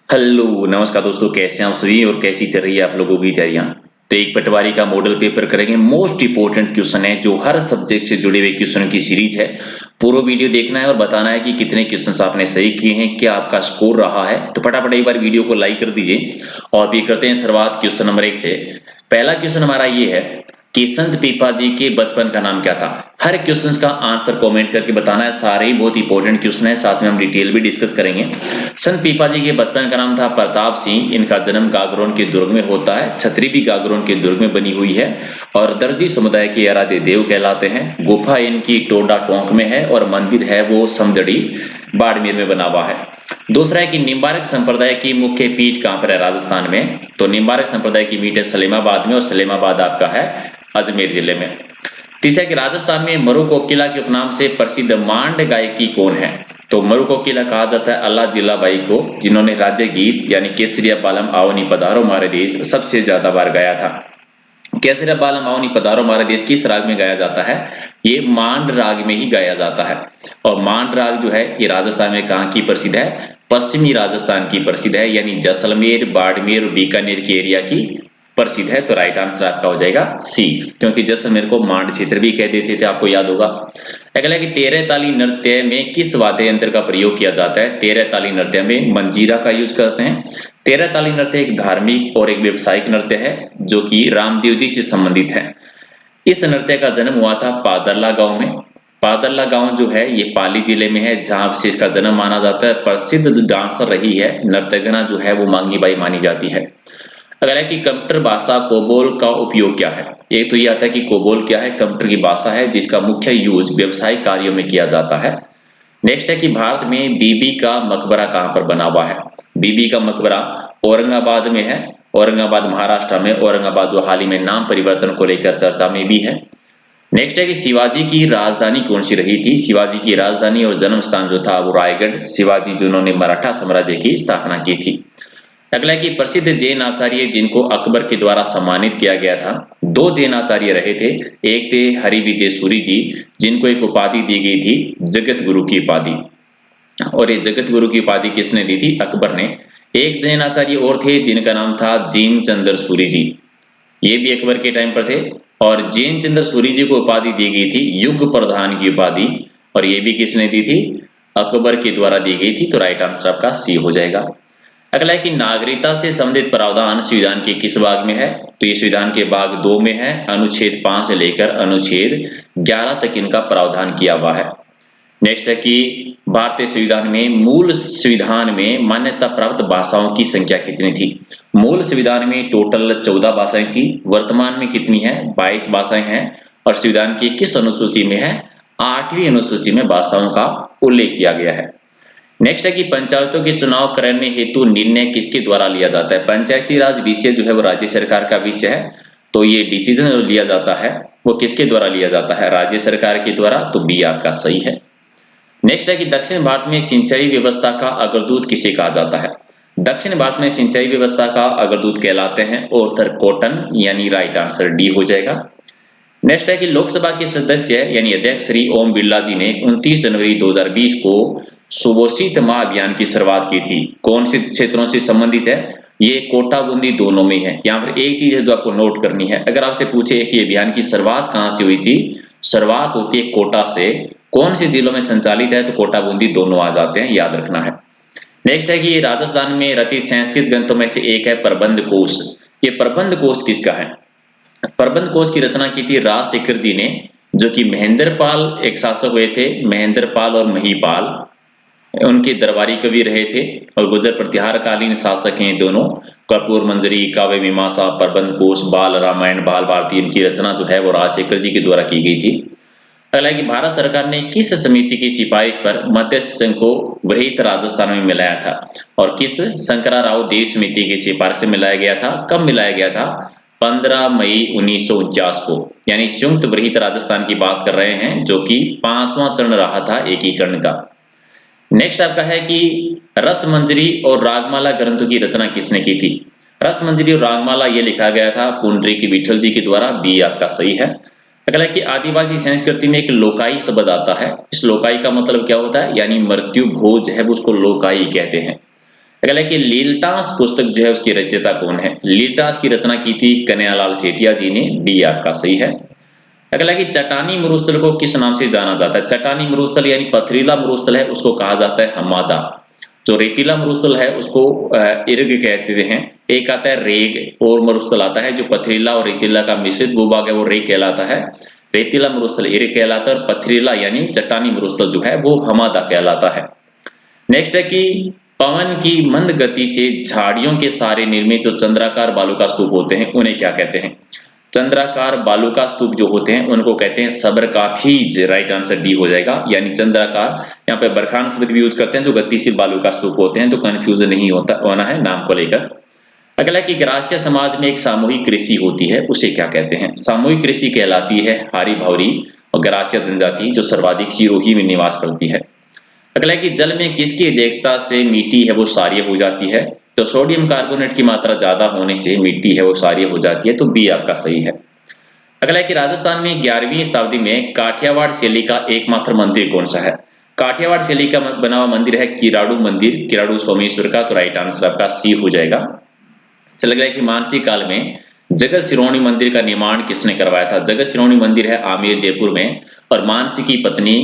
Hello नमस्कार दोस्तों, कैसे हैं आप सभी और कैसी चल रही है आप लोगों की तैयारियां। तो एक पटवारी का मॉडल पेपर करेंगे। मोस्ट इंपोर्टेंट क्वेश्चन है जो हर सब्जेक्ट से जुड़े हुए क्वेश्चन की सीरीज है। पूरा वीडियो देखना है और बताना है कि कितने क्वेश्चंस आपने सही किए हैं, क्या आपका स्कोर रहा है। तो फटाफट एक बार वीडियो को लाइक कर दीजिए और भी करते हैं शुरुआत क्वेश्चन नंबर 1 से। पहला क्वेश्चन हमारा ये है कि संत पीपा जी के बचपन का नाम क्या था। हर क्वेश्चन का आंसर कमेंट करके बताना है। सारे ही बहुत इंपॉर्टेंट क्वेश्चन है, साथ में हम डिटेल भी डिस्कस करेंगे। संत पीपा जी के बचपन का नाम था प्रताप सिंह। इनका जन्म गागरोन के दुर्ग में होता है। छतरी भी गागरोन के दुर्ग में बनी हुई है और दर्जी समुदाय के आराध्य देव कहलाते हैं। गुफा इनकी टोडा टोंक में है और मंदिर है वो समदड़ी बाड़मेर में बना हुआ है। दूसरा है कि निम्बारक संप्रदाय की मुख्य पीठ कहां पर है, राजस्थान में। तो निम्बारक संप्रदाय की पीठ है सलेमाबाद में और सलेमाबाद आपका है अजमेर जिले में। तीसरा कि राजस्थान में मरु कोकिला के उपनाम से प्रसिद्ध मांड गायकी कौन है। तो मरु कोकिला कहा जाता है अल्लाह जिला बाई को, जिन्होंने राज्य गीत यानी केसरिया बालम आवनी पधारो मारे देश सबसे ज्यादा बार गाया था। केसरिया बालम आवनी पधारो मारे देश किस राग में गाया जाता है, ये मांड राग में ही गाया जाता है। और मांड राग जो है ये राजस्थान में कहाँ की प्रसिद्ध है, पश्चिमी राजस्थान की प्रसिद्ध है, यानी जैसलमेर बाड़मेर और बीकानेर की एरिया की प्रसिद्ध है। तो राइट आंसर आपका हो जाएगा सी, क्योंकि जैसलमेर को मांड क्षेत्र भी कह देते थे, आपको याद होगा। अगला कि तेरह ताली नृत्य में किस वाद्य यंत्र का प्रयोग किया जाता है। तेरह ताली नृत्य में मंजीरा का यूज करते हैं। तेरह ताली नृत्य एक धार्मिक और एक व्यवसायिक नृत्य है जो कि रामदेव जी से संबंधित है। इस नृत्य का जन्म हुआ था पादरला गांव में। पादरला गांव जो है ये पाली जिले में है, जहां से इसका जन्म माना जाता है। प्रसिद्ध डांसर रही है, नर्तकना जो है वो मांगी बाई मानी जाती है। अगला है कि कंप्यूटर भाषा कोबोल का उपयोग क्या है। एक तो ये आता है कि कोबोल क्या है, कंप्यूटर की भाषा है जिसका मुख्य यूज व्यवसायिक कार्यों में किया जाता है। नेक्स्ट है कि भारत में बीबी का मकबरा कहां पर बना हुआ है। बीबी का मकबरा औरंगाबाद में है। औरंगाबाद महाराष्ट्र में, औरंगाबाद जो हाल ही में नाम परिवर्तन को लेकर चर्चा में भी है। नेक्स्ट है कि शिवाजी की राजधानी कौन सी रही थी। शिवाजी की राजधानी और जन्म स्थान जो था वो रायगढ़, शिवाजी जिन्होंने मराठा साम्राज्य की स्थापना की थी। अगला कि प्रसिद्ध जैन आचार्य जिनको अकबर के द्वारा सम्मानित किया गया था। दो जैन आचार्य रहे थे। एक थे हरि विजय सूरी जी, जिनको एक उपाधि दी गई थी जगत गुरु की उपाधि। और ये जगत गुरु की उपाधि किसने दी थी, अकबर ने। एक जैन आचार्य और थे जिनका नाम था जैन चंद्र सूरी जी, ये भी अकबर के टाइम पर थे। और जैन चंद्र सूरी जी को उपाधि दी गई थी युग प्रधान की उपाधि, और ये भी किसने दी थी, अकबर के द्वारा दी गई थी। तो राइट आंसर आपका सी हो जाएगा। अगला है कि नागरिकता से संबंधित प्रावधान संविधान के किस भाग में है। तो ये संविधान के भाग 2 में है। अनुच्छेद 5 से लेकर अनुच्छेद 11 तक इनका प्रावधान किया हुआ है। नेक्स्ट है कि भारतीय संविधान में मूल संविधान में मान्यता प्राप्त भाषाओं की संख्या कितनी थी। मूल संविधान में टोटल 14 भाषाएं थी। वर्तमान में कितनी है, 22 भाषाएं हैं। और संविधान की किस अनुसूची में है, 8वीं अनुसूची में भाषाओं का उल्लेख किया गया है। नेक्स्ट है कि पंचायतों के चुनाव करने हेतु निर्णय किसके द्वारा लिया जाता है। पंचायती राज विषय जो है वो राज्य सरकार का विषय है। तो ये डिसीजन जो लिया जाता है वो किसके द्वारा लिया जाता है, राज्य सरकार के द्वारा। तो बी आपका सही है। नेक्स्ट है कि दक्षिण भारत में सिंचाई व्यवस्था का अग्रदूत किसे कहा जाता है। दक्षिण भारत में सिंचाई व्यवस्था का अग्रदूत कहलाते हैं ऑर्थर कॉटन, यानी राइट आंसर डी हो जाएगा। नेक्स्ट है कि लोकसभा के सदस्य यानी अध्यक्ष श्री ओम बिरला जी ने 29 जनवरी 2020 को सुपोषित माह अभियान की शुरुआत की थी। कौन से क्षेत्रों से संबंधित है, ये कोटा बूंदी दोनों में है। यहाँ पर एक चीज है जो आपको नोट करनी है, अगर आपसे पूछे कि अभियान की शुरुआत कहाँ से हुई थी, शुरुआत होती है कोटा से। कौन से जिलों में संचालित है, तो कोटा बूंदी दोनों आ जाते हैं, याद रखना है। नेक्स्ट है कि राजस्थान में रचित संस्कृत ग्रंथों में से एक है प्रबंध कोश। ये प्रबंध कोश किसका है। प्रबंध कोश की रचना की थी राजशेखर जी ने, जो कि महेंद्रपाल एक शासक हुए थे। महेंद्रपाल और महिपाल उनके दरबारी कवि रहे थे और गुर्जर प्रतिहार कालीन शासक हैं दोनों। कर्पूर मंजरी, काव्य मीमांसा, प्रबंध कोश, बाल रामायण, बाल भारती, इनकी रचना जो है वो राजशेखर जी के द्वारा की गई थी। अगला कि भारत सरकार ने किस समिति की सिफारिश पर मत्स्य संघ को वृहत राजस्थान में मिलाया था। और किस शंकरा राव देव समिति की सिफारिश से मिलाया गया था, कब मिलाया गया था, 15 मई 1949 को। यानी संयुक्त वृहत राजस्थान की बात कर रहे हैं, जो कि 5वां चरण रहा था एकीकरण का। नेक्स्ट आपका है कि रसमंजरी और रागमाला ग्रंथों की रचना किसने की थी। रसमंजरी और रागमाला ये लिखा गया था पुंडरीक विठल जी के द्वारा, बी आपका सही है। अगला कि आदिवासी संस्कृति में एक लोकाई शब्द आता है। इस लोकाई का मतलब क्या होता है, यानी मृत्यु भोज है, उसको लोकाई कहते हैं। अगला है कि लीलटास पुस्तक जो है उसकी रचयिता कौन है? लीलटास की रचना की थी कन्हैयालाल सेठिया जी ने। डी आपका सही है। अगला है कि चट्टानी मरुस्थल को किस नाम से जाना जाता है? चट्टानी मरुस्थल यानी पथरीला मरुस्थल है उसको कहा जाता है हमादा। जो रेतीला मरुस्थल है उसको इर्ग कहते हैं। एक आता है रेग और मरुस्थल आता है जो पथरीला और रेतीला का मिश्रित भूभाग है वो रेग कहलाता है। रेतीला मरुस्थल इर्ग कहलाता है और पथरीला यानी चट्टानी मरुस्थल जो है वो हमादा कहलाता है। नेक्स्ट है कि पवन की मंद गति से झाड़ियों के सारे निर्मित जो चंद्राकार बालू का स्तूप होते हैं उन्हें क्या कहते हैं? चंद्राकार बालू का स्तूप जो होते हैं उनको कहते हैं सब्रकाफीज। राइट आंसर डी हो जाएगा। यानी चंद्राकार, यहाँ पे बरखान शब्द भी यूज करते हैं जो गतिशील बालू का स्तूप होते हैं, तो कंफ्यूजन नहीं होना है नाम को लेकर। अगला कि ग्रास्य समाज में एक सामूहिक कृषि होती है उसे क्या कहते हैं? सामूहिक कृषि कहलाती है हारी भावरी और ग्रास्य जनजाति जो सर्वाधिक सिरोही में निवास करती है। अगला कि जल में किसकी अध्यक्षता से मिट्टी है वो क्षारीय हो जाती है? तो सोडियम कार्बोनेट की मात्रा ज्यादा होने से मिट्टी है वो क्षारीय हो जाती है, तो बी आपका सही है। अगला है कि राजस्थान में 11वीं शताब्दी में काठियावाड़ शैली का एकमात्र मंदिर कौन सा है? काठियावाड़ शैली का बना हुआ मंदिर है किराड़ू मंदिर, किराड़ू सोमेश्वर का, तो राइट आंसर आपका सी हो जाएगा। चल गया कि मानसी काल में जगत शिरोमणि मंदिर का निर्माण किसने करवाया था? जगत शिरोमणि मंदिर है आमेर जयपुर में और मानसी की पत्नी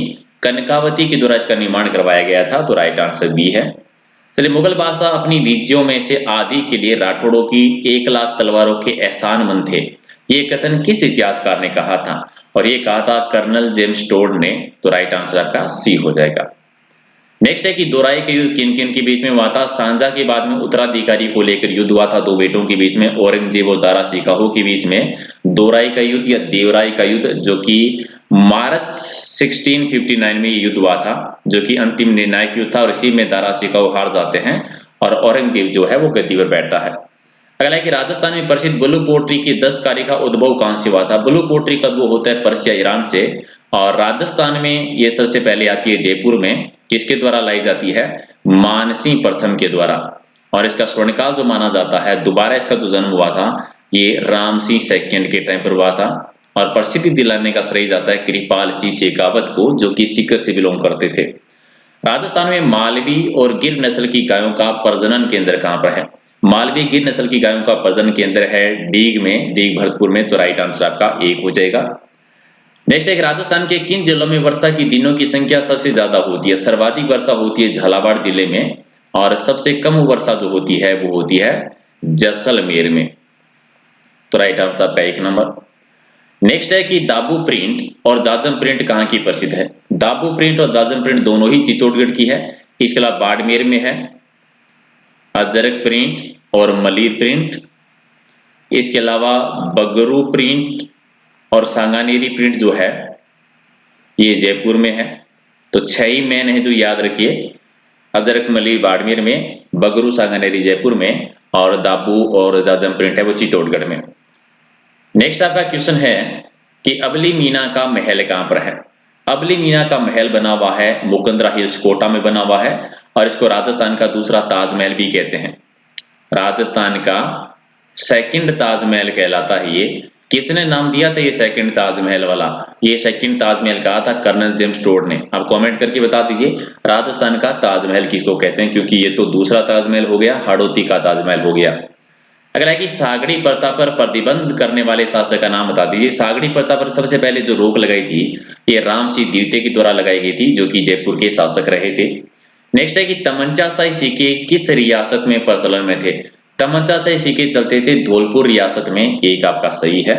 कनकावती के द्वारा इसका निर्माण करवाया गया था, तो राइट आंसर बी है। चलिए, मुगल बादशाह अपनी विजयों में से आधी के लिए राठौड़ों की 1 लाख तलवारों के एहसानमंद थे, ये कथन किस इतिहासकार ने कहा था? और ये कहा था कर्नल जेम्स टोड ने, तो राइट आंसर आपका सी हो जाएगा। नेक्स्ट है कि दोराई का युद्ध किन किन के बीच में हुआ था? सांझा के बाद में उत्तराधिकारी को लेकर युद्ध हुआ था दो बेटों के बीच में, औरंगजेब और दारा सिकाहो के बीच में दोराई का युद्ध या देवराई का युद्ध, जो कि मार्च 1659 में युद्ध हुआ था, जो कि अंतिम निर्णायक युद्ध था और इसी में दारा सिकाहो हार जाते हैं और औरंगजेब जो है वो गद्दी पर बैठता है। अगला है कि राजस्थान में प्रसिद्ध ब्लू पोट्री की दस्तकारी का उद्भव कहां से हुआ था? ब्लू पोट्री का उद्भव होता है पर्सिया ईरान से और राजस्थान में ये सबसे पहले आती है जयपुर में। किसके द्वारा लाई जाती है? मानसिंह प्रथम के द्वारा। और इसका स्वर्णकाल जो माना जाता है, दोबारा इसका जो जन्म हुआ था ये राम सिंह सेकंड के टाइम पर हुआ था और प्रसिद्धि दिलाने का श्रेय जाता है कृपाल सिंह शेखावत को, जो कि सीकर से बिलोंग करते थे। राजस्थान में मालवी और गिर नस्ल की गायों का प्रजनन केंद्र कहां पर है? मालवी गिर नस्ल की गायों का प्रजनन केंद्र है डीग में, डीग भरतपुर में, तो राइट आंसर आपका 1 हो जाएगा। नेक्स्ट है राजस्थान के किन जिलों में वर्षा की दिनों की संख्या सबसे ज्यादा होती है? सर्वाधिक वर्षा होती है झालावाड़ जिले में और सबसे कम वर्षा जो होती है वो होती है जैसलमेर में, तो राइट आंसर आपका 1 नंबर। नेक्स्ट है कि दाबू प्रिंट और जाजम प्रिंट कहाँ की प्रसिद्ध है? दाबू प्रिंट और जाजम प्रिंट दोनों ही चित्तौड़गढ़ की है। इसके अलावा बाड़मेर में है अजरक प्रिंट और मलिर प्रिंट। इसके अलावा बगरू प्रिंट और सांगानेरी प्रिंट जो है ये जयपुर में है। तो 6 ही मेन है जो याद रखिए, अजरक मलिर बाड़मेर में, बगरू सांगानेरी जयपुर में और दाबू और जाजम प्रिंट है वो चित्तौड़गढ़ में। नेक्स्ट आपका क्वेश्चन है कि अबली मीना का महल कहां पर है? अबली मीना का महल बना हुआ है मुकंदरा हिल्स कोटा में बना हुआ है और इसको राजस्थान का दूसरा ताजमहल भी कहते हैं। राजस्थान का सेकंड ताजमहल कहलाता है ये। किसने नाम दिया था ये सेकंड ताजमहल वाला? ये सेकंड ताजमहल कहा था कर्नल जेम्स टोड ने। आप कमेंट करके बता दीजिए राजस्थान का ताजमहल किसको कहते हैं, क्योंकि ये तो दूसरा ताजमहल हो गया, हाड़ौती का ताजमहल हो गया। अगला है कि सागड़ी प्रथा पर प्रतिबंध करने वाले शासक का नाम बता दीजिए। सागड़ी प्रथा पर सबसे पहले जो रोक लगाई थी ये राम सिंह द्वितीय के द्वारा लगाई गई थी, जो कि जयपुर के शासक रहे थे। नेक्स्ट है कि तमंचाशाही सिक्के किस रियासत में प्रचलन में थे? तमंचाशाही सिक्के चलते थे धौलपुर रियासत में, एक आपका सही है।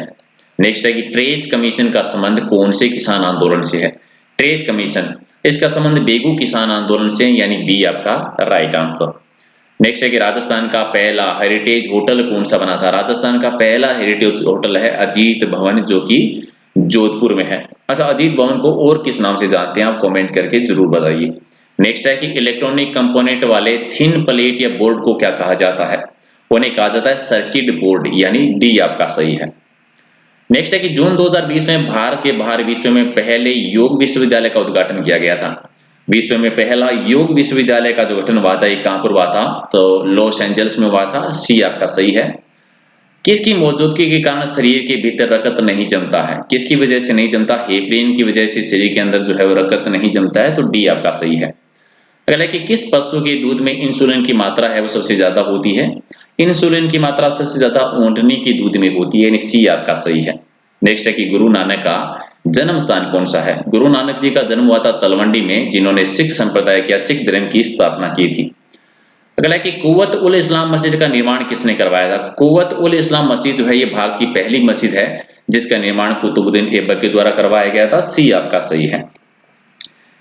नेक्स्ट है कि ट्रेज कमीशन का संबंध कौन से किसान आंदोलन से है? ट्रेज कमीशन, इसका संबंध बेगू किसान आंदोलन से, यानी बी आपका राइट आंसर। नेक्स्ट है कि राजस्थान का पहला हेरिटेज होटल कौन सा बना था? राजस्थान का पहला हेरिटेज होटल है अजीत भवन, जो कि जोधपुर में है। अच्छा, अजीत भवन को और किस नाम से जानते हैं आप कमेंट करके जरूर बताइए। नेक्स्ट है कि इलेक्ट्रॉनिक कंपोनेंट वाले थिन प्लेट या बोर्ड को क्या कहा जाता है? उन्हें कहा जाता है सर्किट बोर्ड, यानी डी आपका सही है। नेक्स्ट है कि जून 2020 में भारत के बाहर विश्व में पहले योग विश्वविद्यालय का उद्घाटन किया गया था। विश्व में पहला योग विश्वविद्यालय का जो गठन हुआ था ये कहां पर हुआ था? तो लॉस एंजल्स में हुआ था, सी आपका सही है। किसकी मौजूदगी के कारण शरीर के भीतर रक्त नहीं जमता है? किसकी वजह से नहीं जमता? हेपरिन की वजह से शरीर के अंदर जो है वो रक्त नहीं जमता है, तो डी आपका सही है। अगला है कि किस पशु के दूध में इंसुलिन की मात्रा है वो सबसे ज्यादा होती है? इंसुलिन की मात्रा सबसे ज्यादा ऊंटनी के दूध में होती है, यानी सी आपका सही है। नेक्स्ट है कि गुरु नानक का जन्म स्थान कौन सा है? गुरु नानक जी का जन्म हुआ था तलवंडी में, जिन्होंने सिख संप्रदाय या सिख धर्म की स्थापना की थी। अगला है कि कुव्वत उल इस्लाम मस्जिद का निर्माण किसने करवाया था? कुव्वत उल इस्लाम मस्जिद जो है ये भारत की पहली मस्जिद है जिसका निर्माण कुतुबुद्दीन ऐबक के द्वारा करवाया गया था। सी आपका सही है।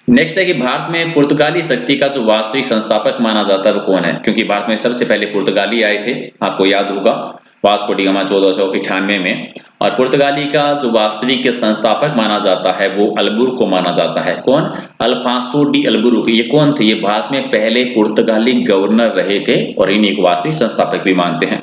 नेक्स्ट है कि भारत में पुर्तगाली शक्ति का जो वास्तविक संस्थापक माना जाता है वो कौन है? क्योंकि भारत में सबसे पहले पुर्तगाली आए थे, आपको याद होगा, वास्को डी गामा 1498 में। और पुर्तगाली का जो वास्तविक संस्थापक माना जाता है वो अल्बुर्क को माना जाता है। कौन? Alfonso de Albuquerque. ये कौन थे? ये भारत में पहले पुर्तगाली गवर्नर रहे थे और इन्हीं को वास्तविक संस्थापक भी मानते हैं।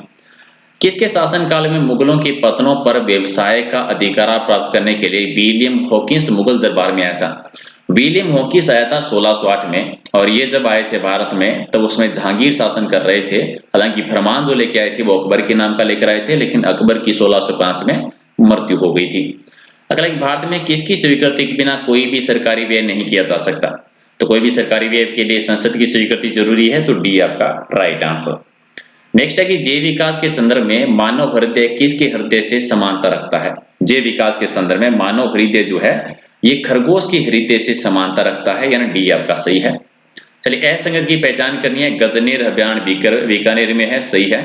किसके शासनकाल में मुगलों के पतनों पर व्यवसाय का अधिकार प्राप्त करने के लिए विलियम हॉकिंस मुगल दरबार में आया था? विलियम हॉकिंस आया था 1608 में, और ये जब आए थे भारत में तब उसमें जहांगीर शासन कर रहे थे। हालांकि फरमान जो लेके आए थे वो अकबर के नाम का लेकर आए थे, लेकिन अकबर की 1605 में मृत्यु हो गई थी। अगला, भारत में किसकी स्वीकृति के बिना कोई भी सरकारी व्यय नहीं किया जा सकता? तो कोई भी सरकारी व्यय के लिए संसद की स्वीकृति जरूरी है, तो डी आपका राइट आंसर। नेक्स्ट है कि जैव विकास के संदर्भ में मानव हृदय किसके हृदय से समानता रखता है? जैव विकास के संदर्भ में मानव हृदय जो है ये खरगोश की हृदय से समानता रखता है, यानी डी आपका सही है। चलिए, असंगत की पहचान करनी है। गजनेर अभ्यारण्य बीकानेर में है, सही है।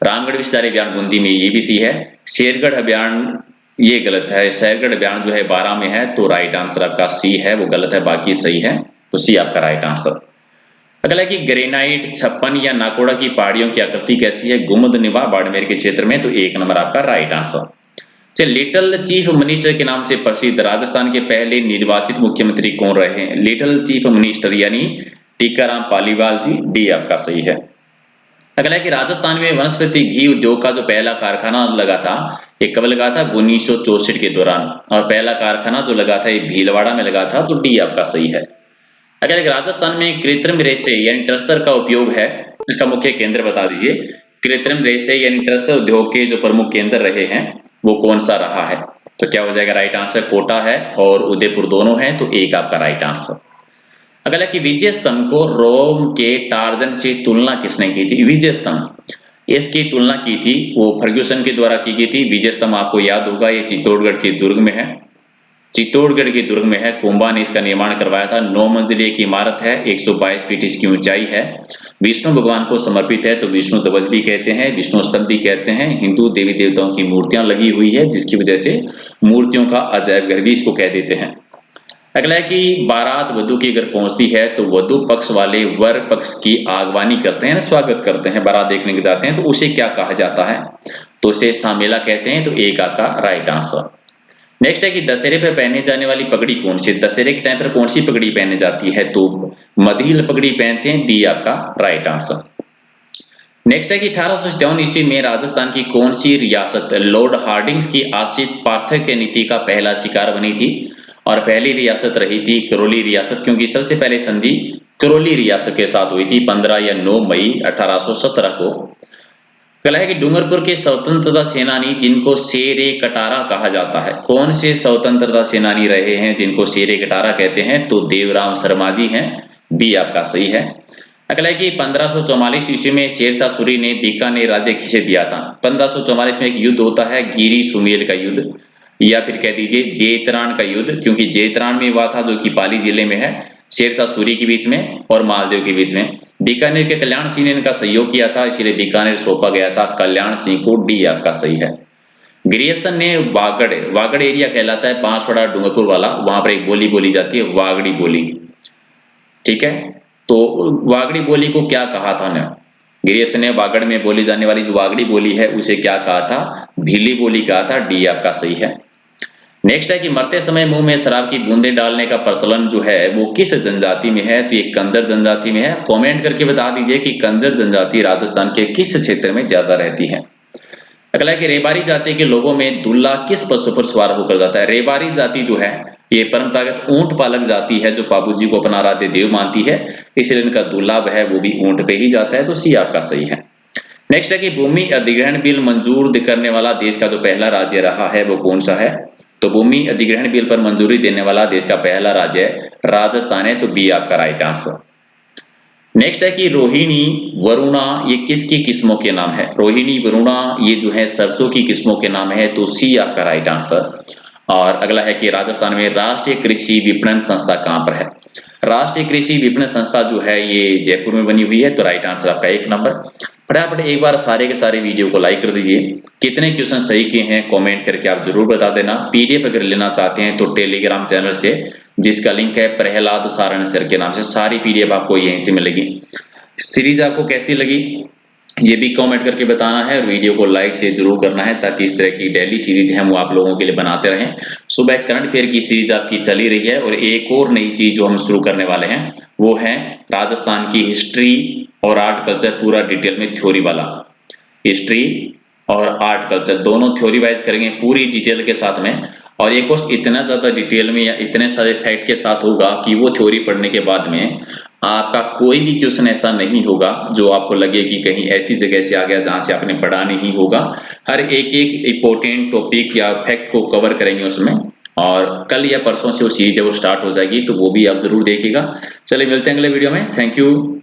रामगढ़ विस्तार अभ्यारण्य बूंदी में, ये भी सही है। शेरगढ़ अभ्यारण्य ये गलत है, शेरगढ़ अभ्यारण्य जो है 12 में है, तो राइट आंसर आपका सी है, वो गलत है, बाकी सही है, तो सी आपका राइट आंसर। अगला कि ग्रेनाइट, छप्पन या नाकोड़ा की पहाड़ियों की आकृति कैसी है? गुमुद निभा बाड़मेर के क्षेत्र में, तो 1 नंबर आपका राइट आंसर। चलिए, लिटिल चीफ मिनिस्टर के नाम से प्रसिद्ध राजस्थान के पहले निर्वाचित मुख्यमंत्री कौन रहे हैं? लिटिल चीफ मिनिस्टर यानी टीकाराम पालीवाल जी, डी आपका सही है। अगला है कि राजस्थान में वनस्पति घी उद्योग का जो पहला कारखाना लगा था ये कब लगा था? 1964 के दौरान, और पहला कारखाना जो लगा था ये भीलवाड़ा में लगा था, तो डी आपका सही है। अगर राजस्थान में कृत्रिम रेशे यानी टर्सर का उपयोग है, इसका मुख्य केंद्र बता दीजिए। कृत्रिम रेशे यानी टर्सर उद्योग के जो प्रमुख केंद्र रहे हैं वो कौन सा रहा है? तो क्या हो जाएगा राइट आंसर? कोटा है और उदयपुर दोनों है, तो 1 आपका राइट आंसर। अगला कि विजय स्तंभ को रोम के टार्जन से तुलना किसने की थी? विजय स्तंभ, इसकी तुलना की थी वो फर्ग्यूसन के द्वारा की गई थी। विजय स्तंभ आपको याद होगा ये चित्तौड़गढ़ के दुर्ग में है, चित्तौड़गढ़ के दुर्ग में है। कुंभा ने इसका निर्माण करवाया था। 9 मंजिले की इमारत है, 122 फीट इसकी ऊंचाई है। विष्णु भगवान को समर्पित है, तो विष्णु ध्वज भी कहते हैं, विष्णु स्तंभ भी कहते हैं। हिंदू देवी देवताओं की मूर्तियां लगी हुई है, जिसकी वजह से मूर्तियों का अजायब घर भी इसको कह देते हैं। अगला है कि बारात वधु के घर पहुंचती है तो वधु पक्ष वाले वर पक्ष की आगवानी करते हैं, स्वागत करते हैं, बारात देखने के जाते हैं, तो उसे क्या कहा जाता है? तो उसे सामेला कहते हैं, तो 1 आपका राइट आंसर। नेक्स्ट है कि दशहरे पर पहने जाने वाली पगड़ी कौन सी? दशहरे के टाइम पर कौन सी पगड़ी पहने जाती है? तो मधील पगड़ी पहनते हैं, बी आपका राइट आंसर। नेक्स्ट है कि 1857 ईस्वी में राजस्थान की कौन सी रियासत लॉर्ड हार्डिंग्स की आश्रित पार्थक्य नीति का पहला शिकार बनी थी? और पहली रियासत रही थी करौली रियासत, क्योंकि सबसे पहले संधि करौली रियासत के साथ हुई थी 15 या 9 मई 1817 को। कला है कि डूंगरपुर के स्वतंत्रता सेनानी जिनको शेरे कटारा कहा जाता है, कौन से स्वतंत्रता सेनानी रहे हैं जिनको शेरे कटारा कहते हैं? तो देवराम शर्मा जी हैं, बी आपका सही है। अगला है कि 1544 ईस्वी में शेरशाह सूरी ने बीकानेर राज्य किसे दिया था? 1544 में एक युद्ध होता है गिरी सुमेल का युद्ध, या फिर कह दीजिए जेतरान का युद्ध, क्योंकि जेतरान में हुआ था जो कि पाली जिले में है, शेरशाह सूरी के बीच में और मालदेव के बीच में। बीकानेर के कल्याण सिंह ने इनका सहयोग किया था, इसीलिए बीकानेर सौंपा गया था कल्याण सिंह को, डी आपका सही है। ग्रियर्सन ने वागड़ एरिया कहलाता है पांचवाड़ा डूंगरपुर वाला, वहां पर एक बोली बोली जाती है वागड़ी बोली, ठीक है। तो वागड़ी बोली को क्या कहा था ना? ग्रियर्सन ने वागड़ में बोली जाने वाली जो वागड़ी बोली है उसे क्या कहा था? भीली बोली कहा था, डी आपका सही है। नेक्स्ट है कि मरते समय मुंह में शराब की बूंदें डालने का प्रचलन जो है वो किस जनजाति में है? तो ये कंजर जनजाति में है। कमेंट करके बता दीजिए कि कंजर जनजाति राजस्थान के किस क्षेत्र में ज्यादा रहती है। अगला है कि रेबारी जाति के लोगों में दूल्हा किस पशु पर सवार होकर जाता है? रेबारी जाति जो है ये परंपरागत ऊंट पालक जाति है जो बाबूजी को अपना आराध्य देव मानती है, इसलिए इनका दूल्हा है वो भी ऊंट पे ही जाता है, तो सी आपका सही है। नेक्स्ट है कि भूमि अधिग्रहण बिल मंजूर करने वाला देश का जो पहला राज्य रहा है वो कौन सा है? तो भूमि अधिग्रहण बिल पर मंजूरी देने वाला देश का पहला राज्य राजस्थान है, तो बी आपका राइट आंसर। नेक्स्ट है कि रोहिणी, वरुणा ये किसकी किस्मों के नाम है? रोहिणी, वरुणा ये जो है सरसों की किस्मों के नाम है, तो सी आपका राइट आंसर। और अगला है कि राजस्थान में राष्ट्रीय कृषि विपणन संस्था कहां पर है? राष्ट्रीय कृषि विपणन संस्था जो है ये जयपुर में बनी हुई है, तो राइट आंसर आपका 1 नंबर। फटाफट एक बार सारे के सारे वीडियो को लाइक कर दीजिए। कितने क्वेश्चन सही किए हैं कमेंट करके आप जरूर बता देना। पीडीएफ अगर लेना चाहते हैं तो टेलीग्राम चैनल से, जिसका लिंक है प्रहलाद सारण सर के नाम से, सारी पीडीएफ आपको यहीं से मिलेगी। सीरीज आपको कैसी लगी ये भी कमेंट करके बताना है, और वीडियो को लाइक से जरूर करना है, ताकि इस तरह की डेली सीरीज हम आप लोगों के लिए बनाते रहें। सुबह करंट अफेयर की सीरीज आपकी चली रही है, और एक और नई चीज जो हम शुरू करने वाले हैं वो है राजस्थान की हिस्ट्री और आर्ट कल्चर, पूरा डिटेल में थ्योरी वाला। हिस्ट्री और आर्ट कल्चर दोनों थ्योरी वाइज करेंगे पूरी डिटेल के साथ में। और ये कोर्स इतना ज्यादा डिटेल में या इतने सारे फैक्ट के साथ होगा कि वो थ्योरी पढ़ने के बाद में आपका कोई भी क्वेश्चन ऐसा नहीं होगा जो आपको लगे कि कहीं ऐसी जगह से आ गया जहां से आपने पढ़ा नहीं होगा। हर एक एक इंपॉर्टेंट टॉपिक या फैक्ट को कवर करेंगे उसमें। और कल या परसों से वो सीरीज जब स्टार्ट हो जाएगी तो वो भी आप जरूर देखिएगा। चलिए मिलते हैं अगले वीडियो में। Thank you.